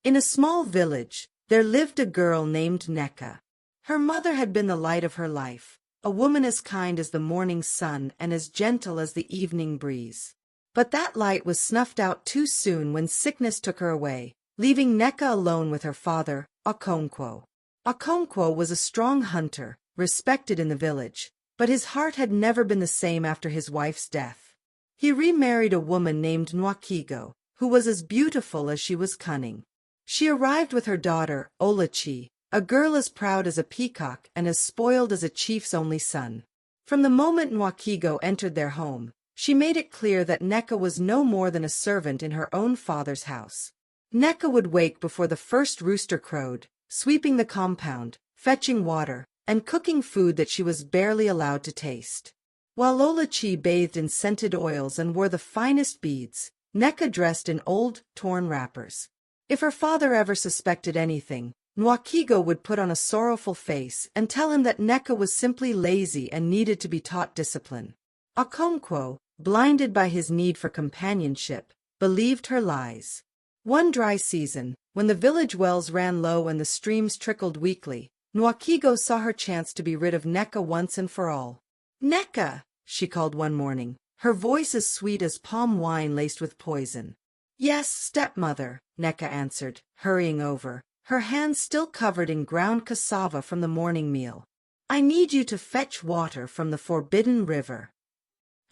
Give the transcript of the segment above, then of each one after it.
In a small village, there lived a girl named Nneka. Her mother had been the light of her life, a woman as kind as the morning sun and as gentle as the evening breeze. But that light was snuffed out too soon when sickness took her away, leaving Nneka alone with her father, Okonkwo. Okonkwo was a strong hunter, respected in the village, but his heart had never been the same after his wife's death. He remarried a woman named Nwakigo, who was as beautiful as she was cunning. She arrived with her daughter, Olachi, a girl as proud as a peacock and as spoiled as a chief's only son. From the moment Nwakigo entered their home, she made it clear that Nneka was no more than a servant in her own father's house. Nneka would wake before the first rooster crowed, sweeping the compound, fetching water, and cooking food that she was barely allowed to taste. While Olachi bathed in scented oils and wore the finest beads, Nneka dressed in old, torn wrappers. If her father ever suspected anything, Nwakigo would put on a sorrowful face and tell him that Nneka was simply lazy and needed to be taught discipline. Okonkwo, blinded by his need for companionship, believed her lies. One dry season, when the village wells ran low and the streams trickled weakly, Nwakigo saw her chance to be rid of Nneka once and for all. "Nneka!" she called one morning, her voice as sweet as palm wine laced with poison. "Yes, stepmother," Nneka answered, hurrying over, her hands still covered in ground cassava from the morning meal. "I need you to fetch water from the forbidden river."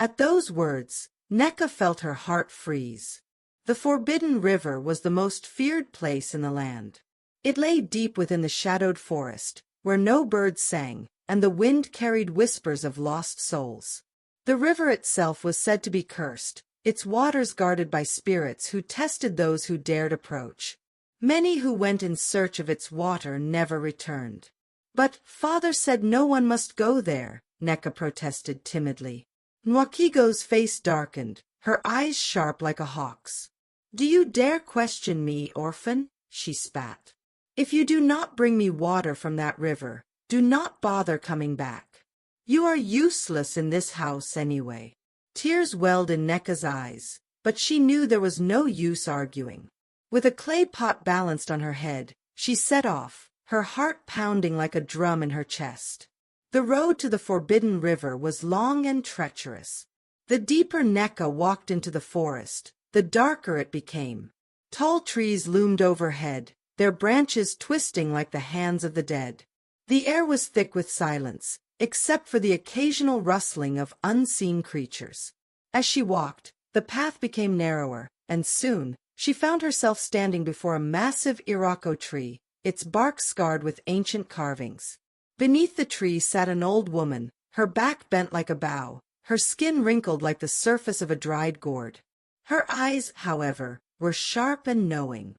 At those words, Nneka felt her heart freeze. The forbidden river was the most feared place in the land. It lay deep within the shadowed forest, where no birds sang, and the wind carried whispers of lost souls. The river itself was said to be cursed, its waters guarded by spirits who tested those who dared approach. Many who went in search of its water never returned. "But father said no one must go there," Nneka protested timidly. Nwakigo's face darkened, her eyes sharp like a hawk's. "Do you dare question me, orphan?" she spat. "If you do not bring me water from that river, do not bother coming back. You are useless in this house anyway." Tears welled in Nneka's eyes, but she knew there was no use arguing. With a clay pot balanced on her head, she set off, her heart pounding like a drum in her chest. The road to the forbidden river was long and treacherous. The deeper Nneka walked into the forest, the darker it became. Tall trees loomed overhead, their branches twisting like the hands of the dead. The air was thick with silence, except for the occasional rustling of unseen creatures. As she walked, the path became narrower, and soon, she found herself standing before a massive iroko tree, its bark scarred with ancient carvings. Beneath the tree sat an old woman, her back bent like a bow, her skin wrinkled like the surface of a dried gourd. Her eyes, however, were sharp and knowing.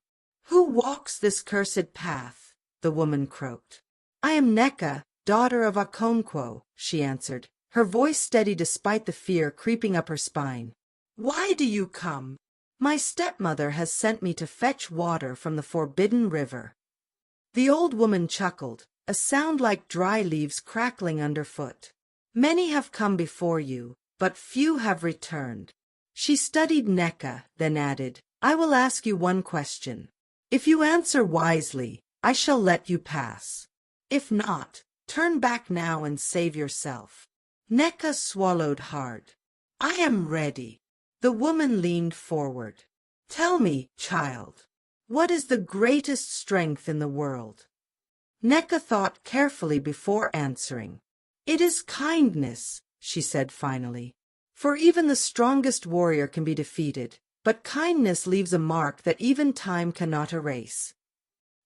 "Who walks this cursed path?" the woman croaked. "I am Nneka, daughter of Okonkwo," she answered, her voice steady despite the fear creeping up her spine. "Why do you come?" "My stepmother has sent me to fetch water from the forbidden river." The old woman chuckled, a sound like dry leaves crackling underfoot. "Many have come before you, but few have returned." She studied Nneka, then added, "I will ask you one question. If you answer wisely, I shall let you pass. If not, turn back now and save yourself." Nneka swallowed hard. "I am ready." The woman leaned forward. "Tell me, child, what is the greatest strength in the world?" Nneka thought carefully before answering. "It is kindness," she said finally. "For even the strongest warrior can be defeated, but kindness leaves a mark that even time cannot erase."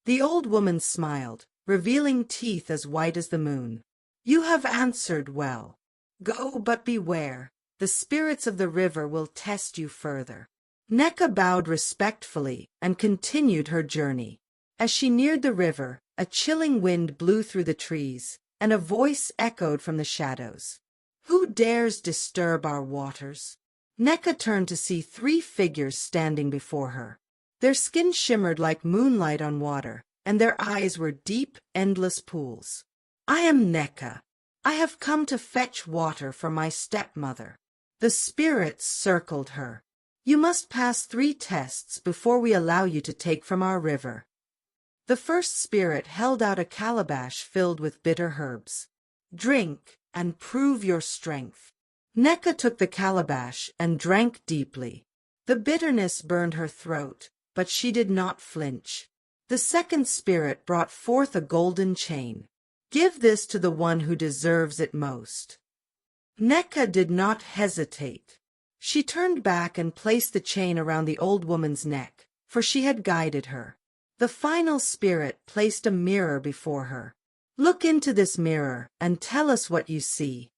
The old woman smiled, revealing teeth as white as the moon. "You have answered well. Go, but beware. The spirits of the river will test you further." Nneka bowed respectfully and continued her journey. As she neared the river, a chilling wind blew through the trees, and a voice echoed from the shadows. "Who dares disturb our waters?" Nneka turned to see 3 figures standing before her. Their skin shimmered like moonlight on water, and their eyes were deep, endless pools. "I am Nneka. I have come to fetch water for my stepmother." The spirits circled her. You must pass 3 tests before we allow you to take from our river. The first spirit held out a calabash filled with bitter herbs. Drink, and prove your strength. Nneka took the calabash and drank deeply. The bitterness burned her throat, but she did not flinch. The second spirit brought forth a golden chain. Give this to the one who deserves it most. Nneka did not hesitate. She turned back and placed the chain around the old woman's neck, for she had guided her. The final spirit placed a mirror before her. Look into this mirror and tell us what you see.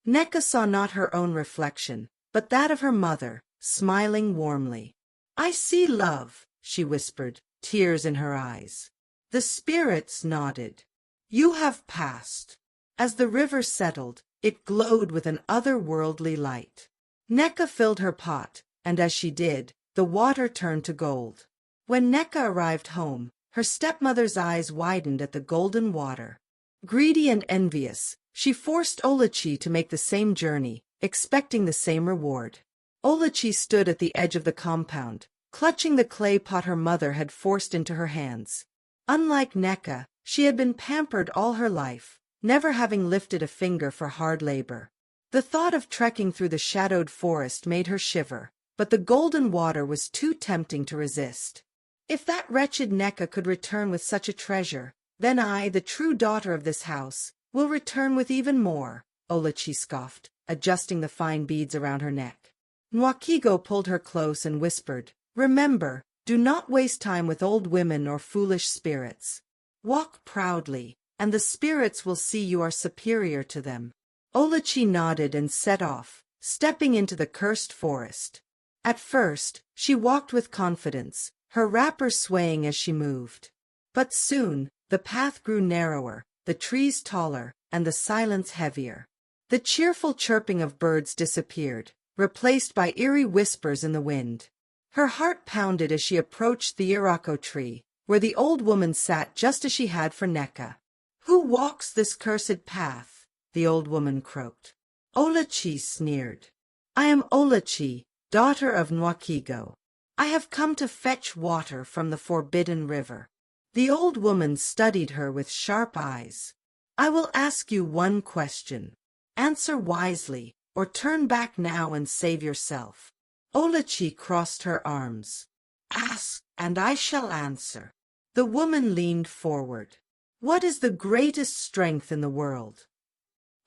Nneka saw not her own reflection, but that of her mother, smiling warmly. I see love, she whispered, tears in her eyes. The spirits nodded. You have passed. As the river settled, it glowed with an otherworldly light. Nneka filled her pot, and as she did, the water turned to gold. When Nneka arrived home, her stepmother's eyes widened at the golden water. Greedy and envious, she forced Olachi to make the same journey, expecting the same reward. Olachi stood at the edge of the compound, clutching the clay pot her mother had forced into her hands. Unlike Nneka, she had been pampered all her life, never having lifted a finger for hard labor. The thought of trekking through the shadowed forest made her shiver, but the golden water was too tempting to resist. If that wretched Nneka could return with such a treasure, then I, the true daughter of this house, will return with even more, Olachi scoffed, adjusting the fine beads around her neck. Nwakigo pulled her close and whispered, Remember, do not waste time with old women or foolish spirits. Walk proudly, and the spirits will see you are superior to them. Olachi nodded and set off, stepping into the cursed forest. At first, she walked with confidence, her wrapper swaying as she moved. But soon, the path grew narrower, the trees taller, and the silence heavier. The cheerful chirping of birds disappeared, replaced by eerie whispers in the wind. Her heart pounded as she approached the irako tree, where the old woman sat just as she had for Nneka. Who walks this cursed path? The old woman croaked. Olachi sneered. I am Olachi, daughter of Nwakigo. I have come to fetch water from the forbidden river. The old woman studied her with sharp eyes. I will ask you one question. Answer wisely, or turn back now and save yourself. Olachi crossed her arms. Ask, and I shall answer. The woman leaned forward. What is the greatest strength in the world?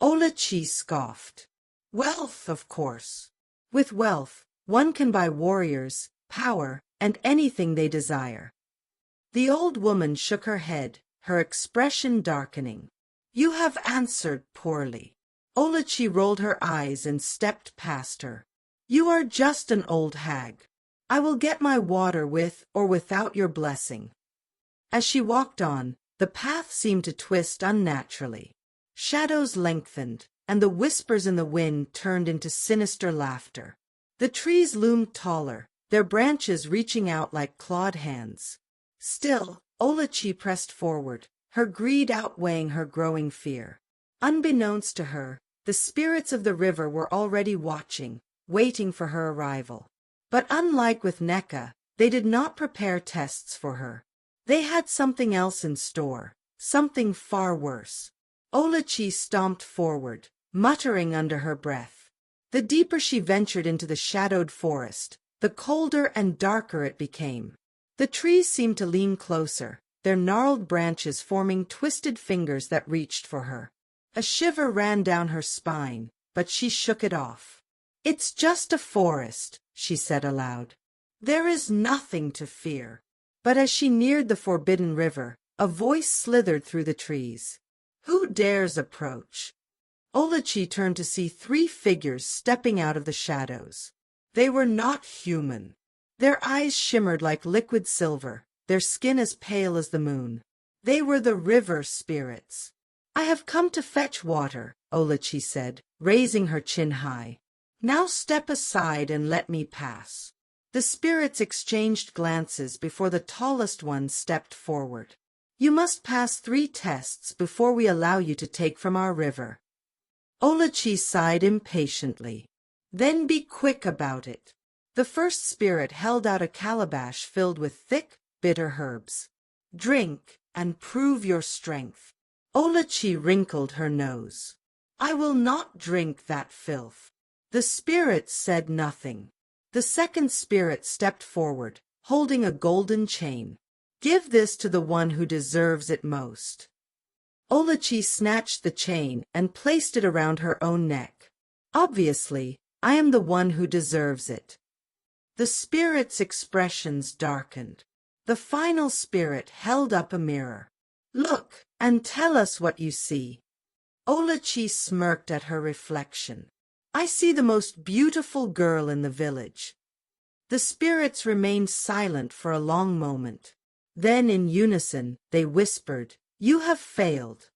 Olachi scoffed. Wealth, of course. With wealth, one can buy warriors, power, and anything they desire. The old woman shook her head, her expression darkening. You have answered poorly. Olachi rolled her eyes and stepped past her. You are just an old hag. I will get my water with or without your blessing. As she walked on, the path seemed to twist unnaturally. Shadows lengthened, and the whispers in the wind turned into sinister laughter. The trees loomed taller, their branches reaching out like clawed hands. Still, Olachi pressed forward, her greed outweighing her growing fear. Unbeknownst to her, the spirits of the river were already watching, waiting for her arrival. But unlike with Nneka, they did not prepare tests for her. They had something else in store, something far worse. Olachi stomped forward, muttering under her breath. The deeper she ventured into the shadowed forest, the colder and darker it became. The trees seemed to lean closer, their gnarled branches forming twisted fingers that reached for her. A shiver ran down her spine, but she shook it off. It's just a forest, she said aloud. There is nothing to fear. But as she neared the forbidden river, a voice slithered through the trees. Who dares approach? Olachi turned to see 3 figures stepping out of the shadows. They were not human. Their eyes shimmered like liquid silver, their skin as pale as the moon. They were the river spirits. I have come to fetch water, Olachi said, raising her chin high. Now step aside and let me pass. The spirits exchanged glances before the tallest one stepped forward. You must pass 3 tests before we allow you to take from our river. Olachi sighed impatiently. Then be quick about it. The first spirit held out a calabash filled with thick, bitter herbs. "Drink, and prove your strength." Olachi wrinkled her nose. "I will not drink that filth." The spirit said nothing. The second spirit stepped forward, holding a golden chain. "Give this to the one who deserves it most." Olachi snatched the chain and placed it around her own neck. "Obviously, I am the one who deserves it." The spirit's expressions darkened. The final spirit held up a mirror. "Look, and tell us what you see." Olachi smirked at her reflection. "I see the most beautiful girl in the village." The spirits remained silent for a long moment. Then in unison, they whispered, "You have failed."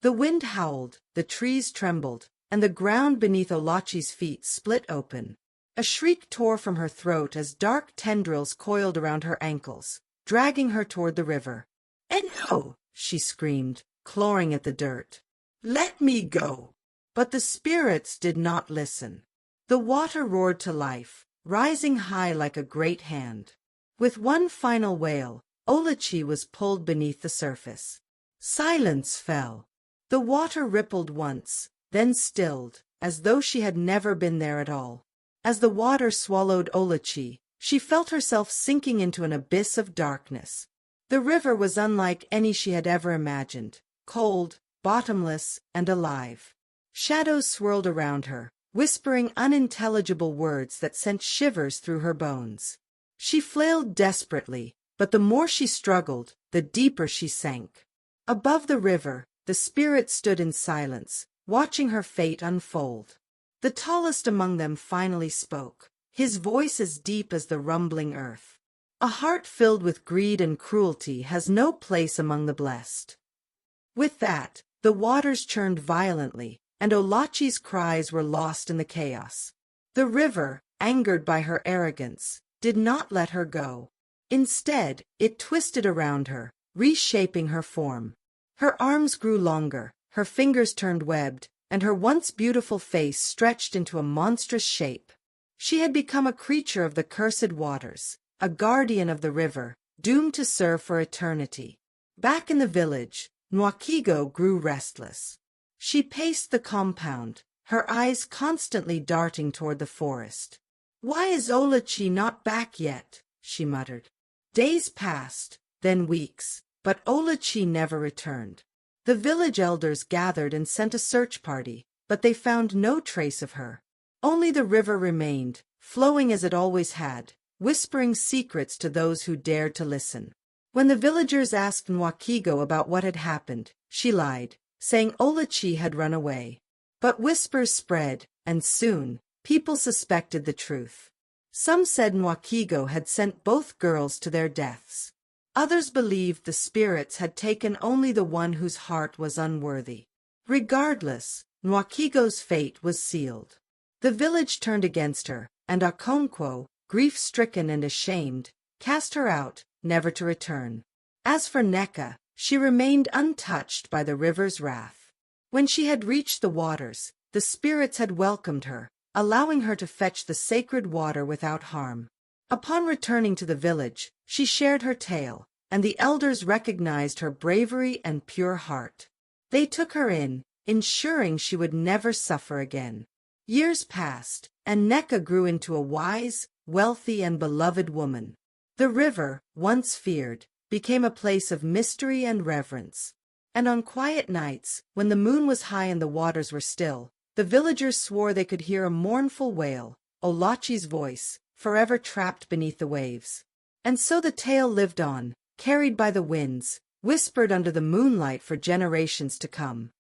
The wind howled, the trees trembled, and the ground beneath Olachi's feet split open. A shriek tore from her throat as dark tendrils coiled around her ankles, dragging her toward the river. "No!" she screamed, clawing at the dirt. "Let me go!" But the spirits did not listen. The water roared to life, rising high like a great hand. With one final wail, Olachi was pulled beneath the surface. Silence fell. The water rippled once, then stilled, as though she had never been there at all. As the water swallowed Olachi, she felt herself sinking into an abyss of darkness. The river was unlike any she had ever imagined, cold, bottomless, and alive. Shadows swirled around her, whispering unintelligible words that sent shivers through her bones. She flailed desperately, but the more she struggled, the deeper she sank. Above the river, the spirit stood in silence, watching her fate unfold. The tallest among them finally spoke, his voice as deep as the rumbling earth. "A heart filled with greed and cruelty has no place among the blessed." With that, the waters churned violently, and Olachi's cries were lost in the chaos. The river, angered by her arrogance, did not let her go. Instead, it twisted around her, reshaping her form. Her arms grew longer, her fingers turned webbed, and her once beautiful face stretched into a monstrous shape. She had become a creature of the cursed waters, a guardian of the river, doomed to serve for eternity. Back in the village, Nneka grew restless. She paced the compound, her eyes constantly darting toward the forest. "Why is Olachi not back yet?" she muttered. Days passed, then weeks, but Olachi never returned. The village elders gathered and sent a search party, but they found no trace of her. Only the river remained, flowing as it always had, whispering secrets to those who dared to listen. When the villagers asked Nneka about what had happened, she lied, saying Olachi had run away. But whispers spread, and soon, people suspected the truth. Some said Nneka had sent both girls to their deaths. Others believed the spirits had taken only the one whose heart was unworthy. Regardless, Nneka's fate was sealed. The village turned against her, and Okonkwo, grief-stricken and ashamed, cast her out, never to return. As for Nneka, she remained untouched by the river's wrath. When she had reached the waters, the spirits had welcomed her, allowing her to fetch the sacred water without harm. Upon returning to the village, she shared her tale, and the elders recognized her bravery and pure heart. They took her in, ensuring she would never suffer again. Years passed, and Nneka grew into a wise, wealthy, and beloved woman. The river, once feared, became a place of mystery and reverence. And on quiet nights, when the moon was high and the waters were still, the villagers swore they could hear a mournful wail, Olachi's voice, forever trapped beneath the waves. And so the tale lived on, carried by the winds, whispered under the moonlight for generations to come.